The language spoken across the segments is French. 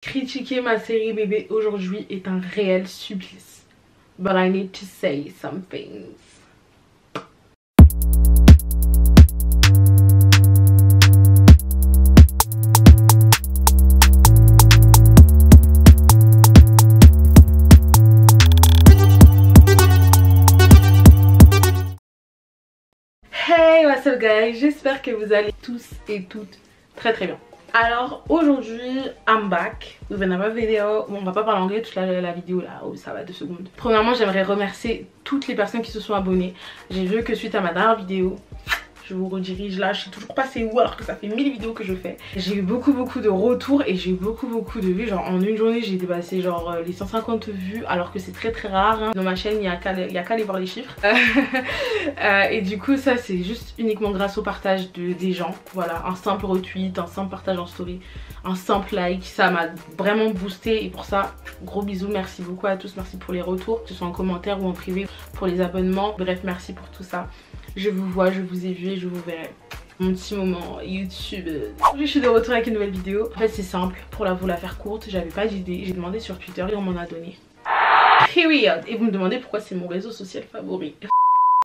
Critiquer ma série bébé aujourd'hui est un réel supplice. But I need to say some things. Hey, what's up guys, j'espère que vous allez tous et toutes très bien. Alors aujourd'hui, I'm back with another video. Bon, on va pas parler anglais toute la vidéo là, oh, ça va 2 secondes. Premièrement, j'aimerais remercier toutes les personnes qui se sont abonnées. J'ai vu que suite à ma dernière vidéo, je vous redirige là, je sais toujours pas c'est où alors que ça fait 1000 vidéos que je fais. J'ai eu beaucoup de retours et j'ai eu beaucoup de vues. Genre en une journée j'ai dépassé genre les 150 vues alors que c'est très rare hein. Dans ma chaîne il y a qu'à aller voir les chiffres. Et du coup ça c'est juste uniquement grâce au partage des gens. Voilà, un simple retweet, un simple partage en story, un simple like, ça m'a vraiment boosté. Et pour ça gros bisous, merci beaucoup à tous, merci pour les retours, que ce soit en commentaire ou en privé, pour les abonnements, bref merci pour tout ça. Je vous vois, je vous ai vu et je vous verrai. Mon petit moment YouTube. Je suis de retour avec une nouvelle vidéo. En fait c'est simple, pour vous la faire courte, j'avais pas d'idée. J'ai demandé sur Twitter et on m'en a donné. Period. Et vous me demandez pourquoi c'est mon réseau social favori.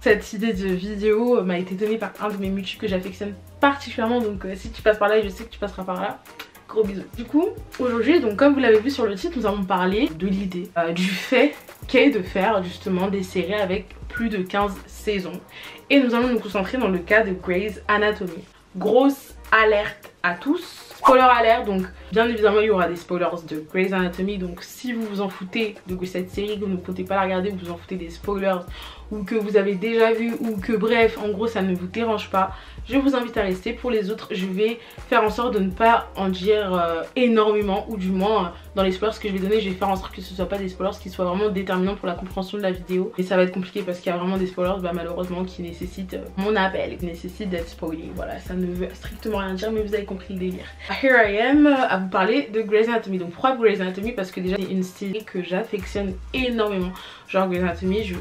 Cette idée de vidéo m'a été donnée par un de mes mutus que j'affectionne particulièrement. Donc si tu passes par là et je sais que tu passeras par là, gros bisous. Du coup aujourd'hui, donc comme vous l'avez vu sur le titre, nous allons parler de l'idée, du fait qu'est de faire justement des séries avec plus de 15 saisons. Et nous allons nous concentrer dans le cas de Grey's Anatomy. Grosse alerte à tous. Spoiler alert, donc bien évidemment il y aura des spoilers de Grey's Anatomy. Donc si vous vous en foutez de cette série, que vous ne comptez pas la regarder, vous vous en foutez des spoilers, ou que vous avez déjà vu, ou que bref en gros ça ne vous dérange pas, je vous invite à rester. Pour les autres je vais faire en sorte de ne pas en dire énormément, ou du moins dans les spoilers que je vais donner je vais faire en sorte que ce ne soit pas des spoilers qui soient vraiment déterminants pour la compréhension de la vidéo. Et ça va être compliqué parce qu'il y a vraiment des spoilers malheureusement qui nécessitent mon appel, qui nécessitent d'être spoilés. Voilà, ça ne veut strictement rien dire mais vous avez compris le délire. Here I am à vous parler de Grey's Anatomy. Donc pourquoi Grey's Anatomy? Parce que déjà c'est une série que j'affectionne énormément. Genre Grey's Anatomy,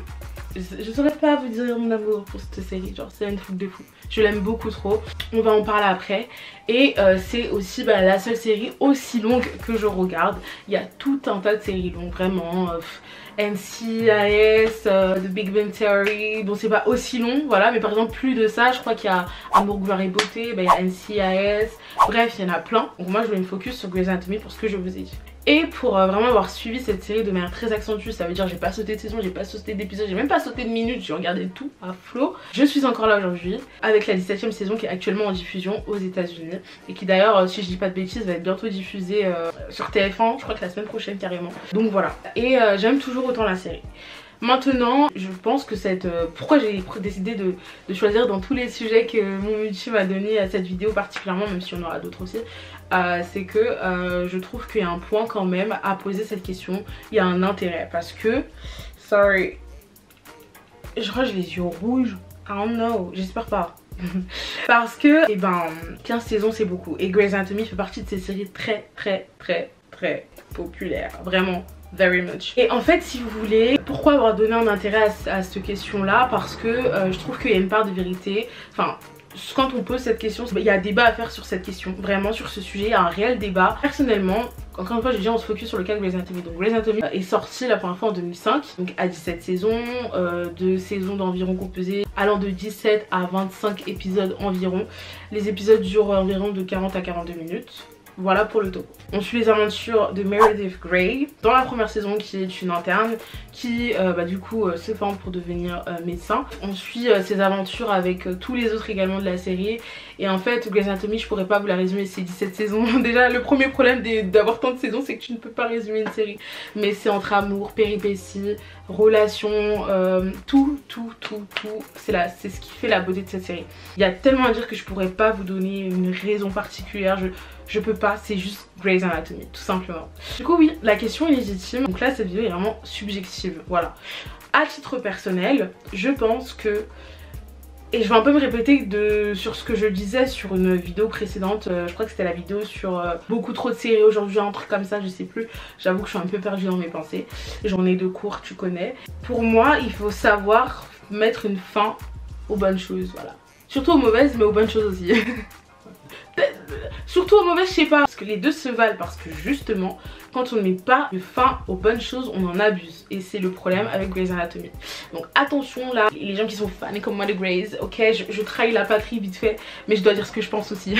je saurais pas vous dire mon amour pour cette série, genre c'est un truc de fou. Je l'aime beaucoup trop, on va en parler après. Et c'est aussi la seule série aussi longue que je regarde. Il y a tout un tas de séries longues, vraiment. NCIS, The Big Bang Theory, bon c'est pas aussi long, voilà. Mais par exemple plus de ça, je crois qu'il y a Amour, gloire et beauté, il y a NCIS, bref il y en a plein. Donc moi je vais me focus sur Grey's Anatomy pour ce que je vous ai dit. Et pour vraiment avoir suivi cette série de manière très accentuée, ça veut dire j'ai pas sauté de saison, j'ai pas sauté d'épisode, j'ai même pas sauté de minutes, j'ai regardé tout à flot. Je suis encore là aujourd'hui avec la 17e saison qui est actuellement en diffusion aux États-Unis et qui d'ailleurs, si je dis pas de bêtises, va être bientôt diffusée sur TF1, je crois que la semaine prochaine carrément. Donc voilà, et j'aime toujours autant la série. Maintenant, je pense que pourquoi j'ai décidé de choisir dans tous les sujets que mon mutu m'a donné à cette vidéo particulièrement, même si on aura d'autres aussi, c'est que je trouve qu'il y a un point quand même à poser cette question. Il y a un intérêt parce que, sorry, je crois que j'ai les yeux rouges, I don't know, j'espère pas. Parce que, 15 saisons c'est beaucoup et Grey's Anatomy fait partie de ces séries très populaires, vraiment. Very much. Et en fait si vous voulez, pourquoi avoir donné un intérêt à cette question là? Parce que je trouve qu'il y a une part de vérité. Enfin, quand on pose cette question, il y a un débat à faire sur cette question. Vraiment sur ce sujet, il y a un réel débat. Personnellement, encore une fois je dis on se focus sur le cas de Grey's Anatomy. Donc Grey's Anatomy est sorti la première fois en 2005. Donc à 17 saisons, 2 saisons d'environ composées allant de 17 à 25 épisodes environ. Les épisodes durent environ de 40 à 42 minutes. Voilà pour le topo. On suit les aventures de Meredith Grey dans la première saison qui est une interne qui du coup se forme pour devenir médecin. On suit ses aventures avec tous les autres également de la série. Et en fait Grey's Anatomy je pourrais pas vous la résumer, c'est 17 saisons. Déjà le premier problème d'avoir tant de saisons c'est que tu ne peux pas résumer une série. Mais c'est entre amour, péripéties, relations, tout. C'est ce qui fait la beauté de cette série. Il y a tellement à dire que je pourrais pas vous donner une raison particulière. Je peux pas, c'est juste Grey's Anatomy, tout simplement. Du coup oui, la question est légitime. Donc là cette vidéo est vraiment subjective, voilà. À titre personnel, je pense que, et je vais un peu me répéter sur ce que je disais sur une vidéo précédente, je crois que c'était la vidéo sur beaucoup trop de séries aujourd'hui, un truc comme ça, je sais plus. J'avoue que je suis un peu perdue dans mes pensées. J'en ai 2 cours, tu connais. Pour moi, il faut savoir mettre une fin aux bonnes choses, voilà. Surtout aux mauvaises, mais aux bonnes choses aussi. surtout au mauvais, je sais pas, parce que les deux se valent, parce que justement quand on ne met pas de fin aux bonnes choses, on en abuse, et c'est le problème avec Grey's Anatomy. Donc attention là, les gens qui sont fans comme moi de Grey's, ok, je trahis la patrie vite fait, mais je dois dire ce que je pense aussi.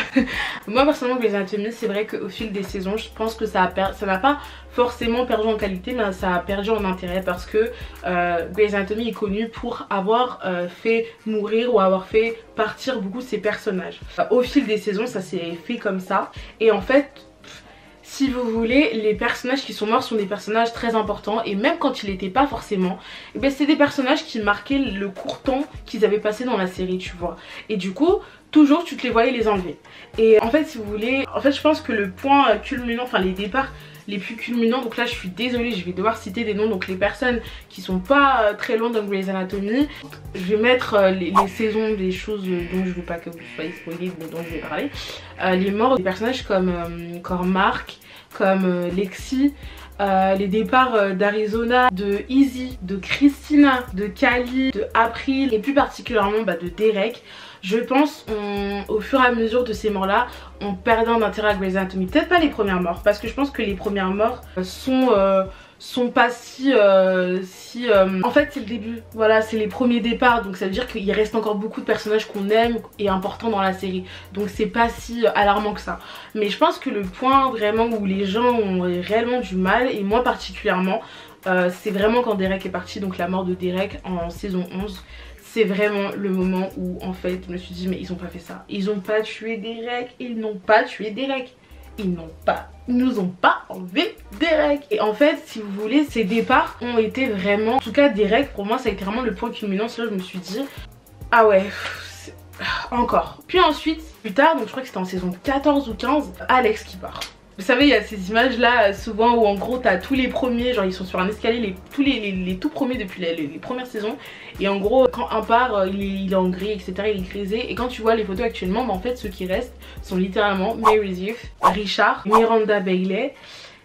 Moi personnellement, Grey's Anatomy, c'est vrai qu'au fil des saisons, je pense que ça n'a pas forcément perdu en qualité, mais ça a perdu en intérêt, parce que Grey's Anatomy est connu pour avoir fait mourir ou avoir fait partir beaucoup de ses personnages. Au fil des saisons, ça s'est fait comme ça, et en fait, si vous voulez, les personnages qui sont morts sont des personnages très importants, et même quand ils n'étaient pas forcément, eh ben c'est des personnages qui marquaient le court temps qu'ils avaient passé dans la série, tu vois. Et du coup, toujours tu te les voyais les enlever. Et en fait, si vous voulez, en fait je pense que le point culminant, enfin les départs les plus culminants, donc là je suis désolée, je vais devoir citer des noms, donc les personnes qui sont pas très loin dans Grey's Anatomy, je vais mettre les saisons des choses dont je veux pas que vous soyez spoilés, mais dont je vais parler, les morts des personnages comme Mark, comme Lexi, les départs d'Arizona, de Izzy, de Christina, de Cali, de April, et plus particulièrement de Derek. Je pense au fur et à mesure de ces morts là, on perdait un intérêt à Grey's Anatomy. Peut-être pas les premières morts, parce que je pense que les premières morts sont pas si en fait c'est le début, voilà, c'est les premiers départs, donc ça veut dire qu'il reste encore beaucoup de personnages qu'on aime et importants dans la série, donc c'est pas si alarmant que ça. Mais je pense que le point vraiment où les gens ont réellement du mal, et moi particulièrement, c'est vraiment quand Derek est parti, donc la mort de Derek en saison 11. C'est vraiment le moment où en fait je me suis dit mais ils ont pas fait ça, ils ont pas tué Derek, ils n'ont pas tué Derek, ils nous ont pas enlevé Derek. Et en fait si vous voulez, ces départs ont été vraiment, en tout cas Derek pour moi ça a été vraiment le point culminant. Là je me suis dit ah ouais encore. Puis ensuite plus tard, donc je crois que c'était en saison 14 ou 15, Alex qui part. Vous savez, il y a ces images là souvent où en gros t'as tous les premiers, genre ils sont sur un escalier, tous les tout premiers depuis les premières saisons, et en gros quand un part il est en gris etc, il est grisé, et quand tu vois les photos actuellement, en fait ceux qui restent sont littéralement Mary Ziff, Richard, Miranda Bailey,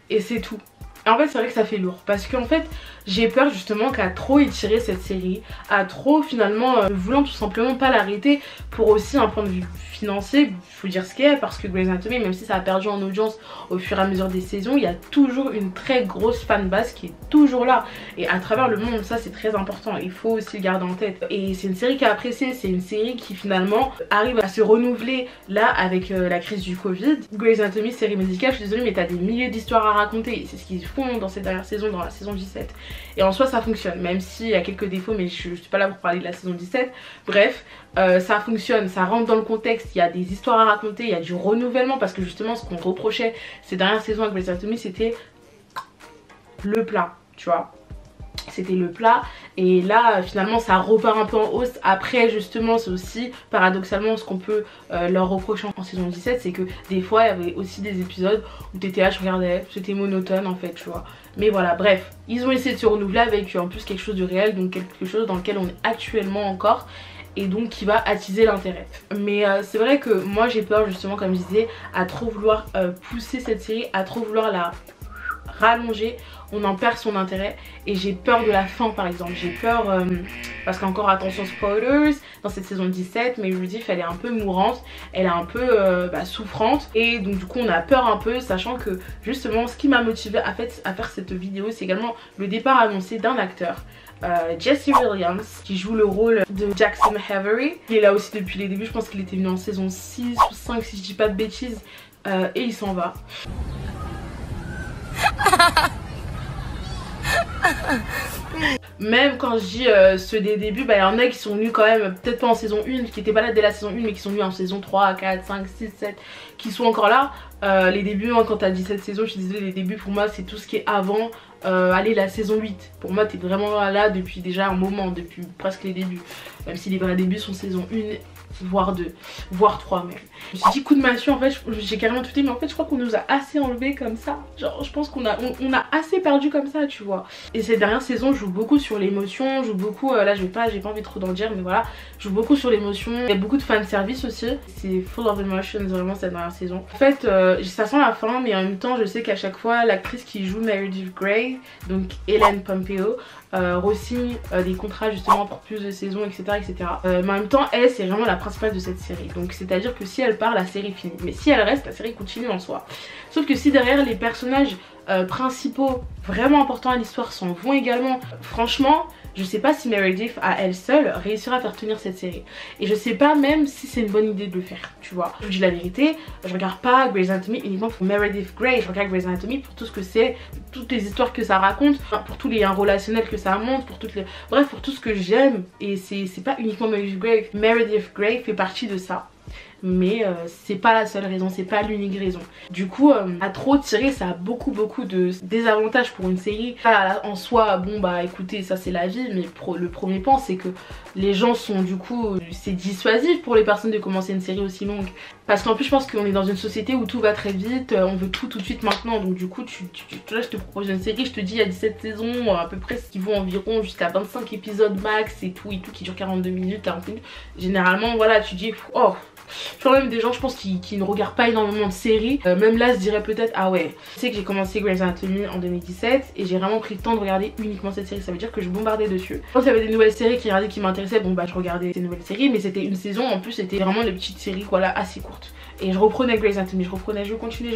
et c'est tout. Et en fait c'est vrai que ça fait lourd, parce qu'en fait j'ai peur justement qu'à trop étirer cette série, à trop finalement voulant tout simplement pas l'arrêter, pour aussi un point de vue financier, faut dire ce qu'il y a, parce que Grey's Anatomy, même si ça a perdu en audience au fur et à mesure des saisons, il y a toujours une très grosse fanbase qui est toujours là, et à travers le monde, ça c'est très important, il faut aussi le garder en tête. Et c'est une série qui est appréciée, c'est une série qui finalement arrive à se renouveler là avec la crise du Covid. Grey's Anatomy, série médicale, je suis désolée mais t'as des milliers d'histoires à raconter, et c'est ce qu'ils font dans cette dernière saison, dans la saison 17. Et en soi ça fonctionne, même s'il y a quelques défauts, mais je suis pas là pour parler de la saison 17. Bref, ça fonctionne, ça rentre dans le contexte, il y a des histoires à raconter, il y a du renouvellement, parce que justement ce qu'on reprochait ces dernières saisons avec Grey's Anatomy, c'était le plat, tu vois. C'était le plat, et là finalement ça repart un peu en hausse. Après justement c'est aussi paradoxalement ce qu'on peut leur reprocher en saison 17, c'est que des fois il y avait aussi des épisodes où t'étais là, je regardais, c'était monotone en fait, tu vois. Mais voilà, bref, ils ont essayé de se renouveler avec en plus quelque chose de réel, donc quelque chose dans lequel on est actuellement encore, et donc qui va attiser l'intérêt. Mais c'est vrai que moi j'ai peur justement, comme je disais, à trop vouloir pousser cette série, à trop vouloir la rallonger, on en perd son intérêt, et j'ai peur de la fin par exemple. J'ai peur parce qu'encore attention spoilers, dans cette saison 17 Meredith elle est un peu mourante, elle est un peu souffrante, et donc du coup on a peur un peu, sachant que justement ce qui m'a motivé à faire cette vidéo, c'est également le départ annoncé d'un acteur, Jesse Williams, qui joue le rôle de Jackson Avery. Il est là aussi depuis les débuts, je pense qu'il était venu en saison 6 ou 5 si je dis pas de bêtises, et il s'en va. Même quand je dis ceux des débuts, il y en a qui sont venus quand même, peut-être pas en saison 1, qui étaient pas là dès la saison 1, mais qui sont venus en saison 3, 4, 5, 6, 7, qui sont encore là. Les débuts, hein, quand t'as 17 saisons, je te disais, les débuts pour moi c'est tout ce qui est avant allez, la saison 8. Pour moi t'es vraiment là depuis déjà un moment, depuis presque les débuts, même si les vrais débuts sont saison 1 voire 2, voire 3 même. Je me suis dit coup de massue, en fait j'ai carrément tout dit, mais en fait je crois qu'on nous a assez enlevé comme ça. Genre je pense qu'on a assez perdu comme ça, tu vois. Et cette dernière saison joue beaucoup sur l'émotion, joue beaucoup, là j'ai pas envie trop d'en dire, mais voilà, joue beaucoup sur l'émotion. Il y a beaucoup de fanservice aussi, c'est full of emotions vraiment cette dernière saison. En fait ça sent la fin, mais en même temps je sais qu'à chaque fois l'actrice qui joue Meredith Grey, donc Ellen Pompeo, re-signe des contrats justement pour plus de saisons, etc. etc. Mais en même temps, elle, c'est vraiment la principale de cette série. Donc c'est à dire que si elle part, la série finit. Mais si elle reste, la série continue en soi. Sauf que si derrière les personnages principaux vraiment importants à l'histoire s'en vont également, franchement je sais pas si Meredith à elle seule réussira à faire tenir cette série. Et je sais pas même si c'est une bonne idée de le faire, tu vois. Je vous dis la vérité, je regarde pas Grey's Anatomy uniquement pour Meredith Grey, je regarde Grey's Anatomy pour tout ce que c'est, toutes les histoires que ça raconte, pour tous les relationnels que ça montre, pour toutes les... bref, pour tout ce que j'aime. Et c'est pas uniquement Meredith Grey. Meredith Grey fait partie de ça. Mais c'est pas la seule raison, c'est pas l'unique raison. Du coup, à trop tirer, ça a beaucoup de désavantages pour une série. En soi, bon bah écoutez, ça c'est la vie, mais le premier point c'est que les gens sont du coup, c'est dissuasif pour les personnes de commencer une série aussi longue. Parce qu'en plus je pense qu'on est dans une société où tout va très vite, on veut tout de suite maintenant. Donc du coup, là je te propose une série, je te dis il y a 17 saisons, à peu près ce qui vaut environ jusqu'à 25 épisodes max et tout qui dure 42 minutes, 40 minutes. Généralement voilà, tu dis oh... Je vois même des gens je pense qui ne regardent pas énormément de séries, même là se diraient peut-être ah ouais, je sais que j'ai commencé Grey's Anatomy en 2017 et j'ai vraiment pris le temps de regarder uniquement cette série, ça veut dire que je bombardais dessus. Quand il y avait des nouvelles séries qui m'intéressaient, bon bah je regardais ces nouvelles séries, mais c'était une saison, en plus c'était vraiment des petites séries voilà assez courtes. Et je reprenais Grey's Anatomy, je continuais,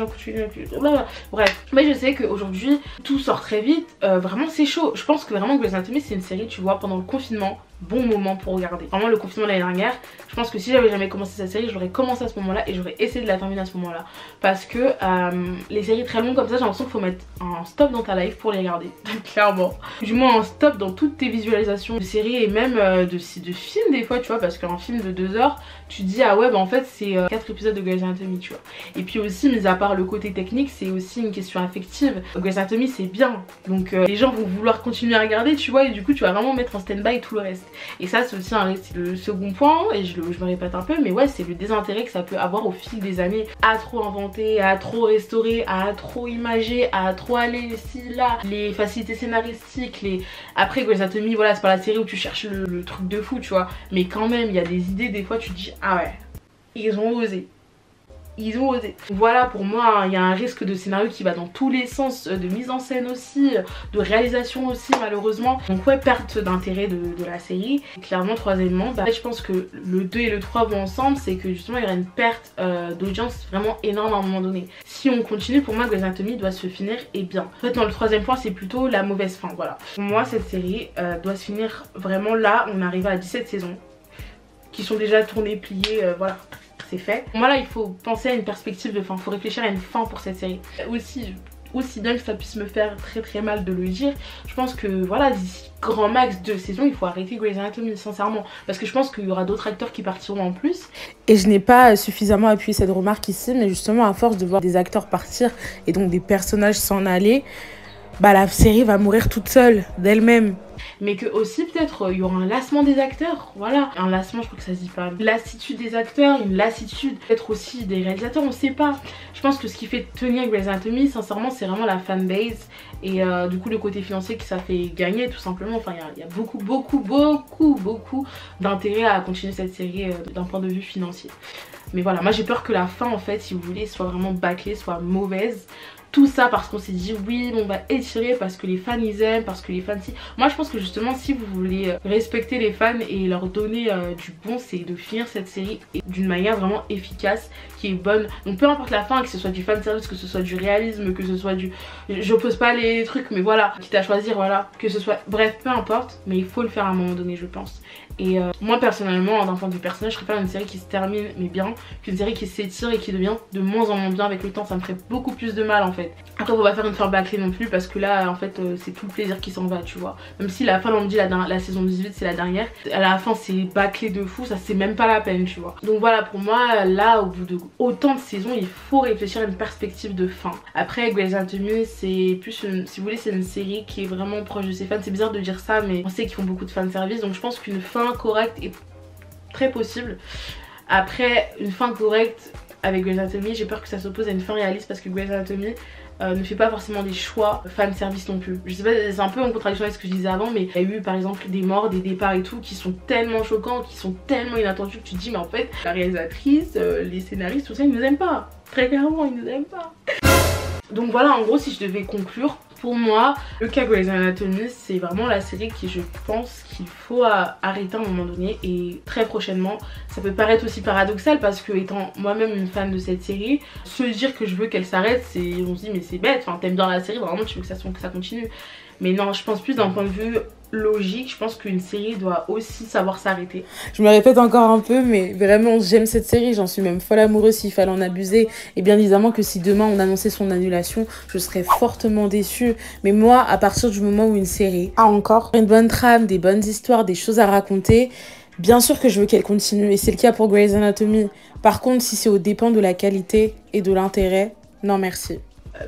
bref. Mais je sais qu'aujourd'hui tout sort très vite, vraiment c'est chaud. Je pense que vraiment Grey's Anatomy c'est une série, tu vois, pendant le confinement, bon moment pour regarder. Vraiment le confinement l'année dernière, je pense que si j'avais jamais commencé cette série, j'aurais commencé à ce moment là et j'aurais essayé de la terminer à ce moment là. Parce que les séries très longues comme ça, j'ai l'impression qu'il faut mettre un stop dans ta life pour les regarder, clairement. Du moins un stop dans toutes tes visualisations de séries et même de films des fois, tu vois, parce qu'un film de 2 heures, tu te dis ah ouais bah en fait c'est 4 épisodes de Grey's Anatomy, tu vois. Et puis aussi, mis à part le côté technique, c'est aussi une question affective. Grey's Anatomy c'est bien, donc les gens vont vouloir continuer à regarder, tu vois, et du coup tu vas vraiment mettre en stand-by tout le reste. Et ça c'est aussi le second point, et je me répète un peu, mais ouais c'est le désintérêt que ça peut avoir au fil des années à trop inventer, à trop restaurer, à trop imager, à trop aller ici, là, les facilités scénaristiques, Après Grey's Anatomy, voilà c'est pas la série où tu cherches le truc de fou, tu vois, mais quand même il y a des idées, des fois tu te dis ah ouais, ils ont osé. Ils ont osé. Voilà, pour moi il y a un risque de scénario qui va dans tous les sens, de mise en scène aussi, de réalisation aussi malheureusement. Donc ouais, perte d'intérêt de la série. Et clairement troisièmement, bah, je pense que le 2 et le 3 vont ensemble, c'est que justement il y aura une perte d'audience vraiment énorme à un moment donné. Si on continue, pour moi Grey's Anatomy doit se finir et bien. En fait dans le troisième point c'est plutôt la mauvaise fin, voilà. Pour moi cette série doit se finir vraiment là, on arrive à 17 saisons qui sont déjà tournées, pliées, voilà. C'est fait. Moi là il faut penser à une perspective de fin, il faut réfléchir à une fin pour cette série. Aussi bien que ça puisse me faire très mal de le dire, je pense que voilà, d'ici grand max 2 saisons, il faut arrêter Grey's Anatomy sincèrement. Parce que je pense qu'il y aura d'autres acteurs qui partiront en plus. Et je n'ai pas suffisamment appuyé cette remarque ici, mais justement à force de voir des acteurs partir et donc des personnages s'en aller, bah la série va mourir toute seule d'elle-même. Mais que aussi peut-être il y aura un lassement des acteurs, voilà. Un lassement, je crois que ça se dit pas. Une lassitude des acteurs, une lassitude peut-être aussi des réalisateurs, on sait pas. Je pense que ce qui fait tenir Grey's Anatomy sincèrement c'est vraiment la fanbase et du coup le côté financier que ça fait gagner tout simplement. Enfin il y a beaucoup d'intérêt à continuer cette série d'un point de vue financier. Mais voilà, moi j'ai peur que la fin en fait, si vous voulez, soit vraiment bâclée, soit mauvaise. Tout ça parce qu'on s'est dit oui on va étirer parce que les fans ils aiment, parce que les fans si... Moi je pense que justement si vous voulez respecter les fans et leur donner du bon, c'est de finir cette série d'une manière vraiment efficace, qui est bonne. Donc peu importe la fin, que ce soit du fan service, que ce soit du réalisme, que ce soit du... J'oppose pas les trucs mais voilà, quitte à choisir, voilà, que ce soit... Bref, peu importe, mais il faut le faire à un moment donné je pense. Et moi personnellement, d'un point de vue personnel, je préfère une série qui se termine mais bien qu'une série qui s'étire et qui devient de moins en moins bien avec le temps. Ça me ferait beaucoup plus de mal en fait. Après faut pas faire une fin bâclée non plus parce que là en fait c'est tout le plaisir qui s'en va, tu vois. Même si la fin on me dit la saison 18 c'est la dernière, à la fin c'est bâclé de fou, ça c'est même pas la peine, tu vois. Donc voilà, pour moi là au bout de autant de saisons il faut réfléchir à une perspective de fin. Après Grey's Anatomy c'est plus une, si vous voulez c'est une série qui est vraiment proche de ses fans. C'est bizarre de dire ça mais on sait qu'ils font beaucoup de fanservice, donc je pense qu'une fin correcte est très possible. Après une fin correcte avec Grey's Anatomy, j'ai peur que ça s'oppose à une fin réaliste parce que Grey's Anatomy ne fait pas forcément des choix fan service non plus. Je sais pas, c'est un peu en contradiction avec ce que je disais avant, mais il y a eu par exemple des morts, des départs et tout qui sont tellement choquants, qui sont tellement inattendus que tu te dis mais en fait la réalisatrice, les scénaristes, tout ça ils nous aiment pas. Très clairement ils nous aiment pas. Donc voilà, en gros, si je devais conclure, pour moi, le cas Grey's Anatomy, c'est vraiment la série qui, je pense, qu'il faut arrêter à un moment donné et très prochainement. Ça peut paraître aussi paradoxal parce que, étant moi-même une fan de cette série, se dire que je veux qu'elle s'arrête, on se dit mais c'est bête, enfin t'aimes bien la série, vraiment tu veux que ça continue. Mais non, je pense plus d'un point de vue logique, je pense qu'une série doit aussi savoir s'arrêter. Je me répète encore un peu, mais vraiment j'aime cette série, j'en suis même folle amoureuse s'il fallait en abuser. Et bien évidemment que si demain on annonçait son annulation, je serais fortement déçue. Mais moi, à partir du moment où une série a encore une bonne trame, des bonnes histoires, des choses à raconter, bien sûr que je veux qu'elle continue. Et c'est le cas pour Grey's Anatomy. Par contre, si c'est aux dépens de la qualité et de l'intérêt, non merci.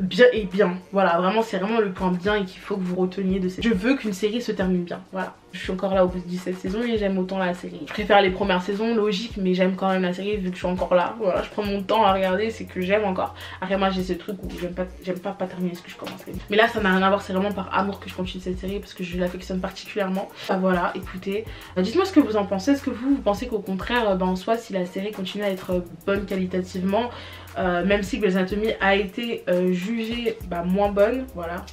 Bien et bien, voilà, vraiment c'est vraiment le point bien et qu'il faut que vous reteniez de cette... Je veux qu'une série se termine bien, voilà. Je suis encore là au bout de 17 saisons et j'aime autant la série. Je préfère les premières saisons, logique, mais j'aime quand même la série vu que je suis encore là. Voilà, je prends mon temps à regarder, c'est que j'aime encore. Après moi j'ai ce truc où j'aime pas terminer ce que je commence. Mais là ça n'a rien à voir, c'est vraiment par amour que je continue cette série parce que je l'affectionne particulièrement. Bah voilà, écoutez, dites-moi ce que vous en pensez. Est-ce que vous pensez qu'au contraire, en soi, si la série continue à être bonne qualitativement, même si Grey's Anatomy a été jugée moins bonne, voilà,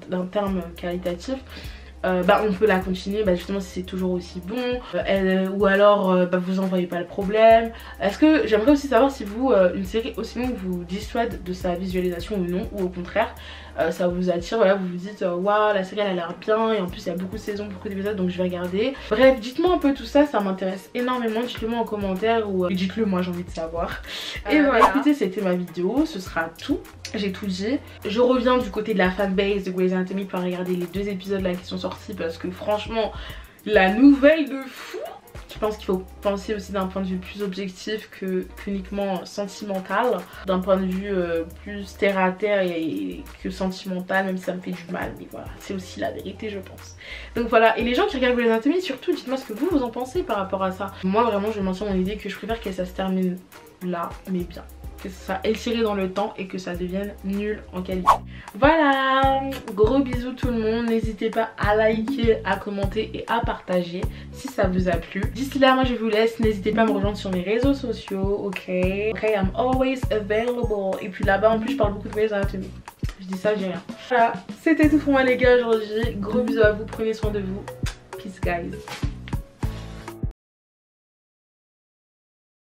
d'un terme qualitatif, on peut la continuer justement si c'est toujours aussi bon, ou alors vous en voyez pas le problème. Est-ce que j'aimerais aussi savoir si vous, une série aussi longue vous dissuade de sa visualisation ou non, ou au contraire ça vous attire, voilà, vous vous dites waouh la série elle a l'air bien et en plus il y a beaucoup de saisons, beaucoup d'épisodes donc je vais regarder. Bref, dites-moi un peu tout ça, ça m'intéresse énormément, dites-le moi en commentaire ou dites-le moi, j'ai envie de savoir. Et voilà, écoutez, c'était ma vidéo, ce sera tout. J'ai tout dit. Je reviens du côté de la fanbase de Grey's Anatomy pour regarder les 2 épisodes là qui sont sortis parce que franchement, la nouvelle de fou. Je pense qu'il faut penser aussi d'un point de vue plus objectif qu'uniquement sentimental, d'un point de vue plus terre à terre et que sentimental, même si ça me fait du mal, mais voilà, c'est aussi la vérité je pense. Donc voilà, et les gens qui regardent Grey's Anatomy, surtout dites-moi ce que vous en pensez par rapport à ça. Moi vraiment je maintiens mon idée que je préfère que ça se termine là, mais bien. Que ça étiré dans le temps et que ça devienne nul en qualité. Voilà, gros bisous tout le monde, n'hésitez pas à liker, à commenter et à partager si ça vous a plu. D'ici là moi je vous laisse, n'hésitez pas à me rejoindre sur mes réseaux sociaux, ok, I'm always available. Et puis là-bas en plus je parle beaucoup de Grey's Anatomy. Je dis ça, je dis rien. Voilà, c'était tout pour moi les gars aujourd'hui, gros bisous à vous, prenez soin de vous, peace guys.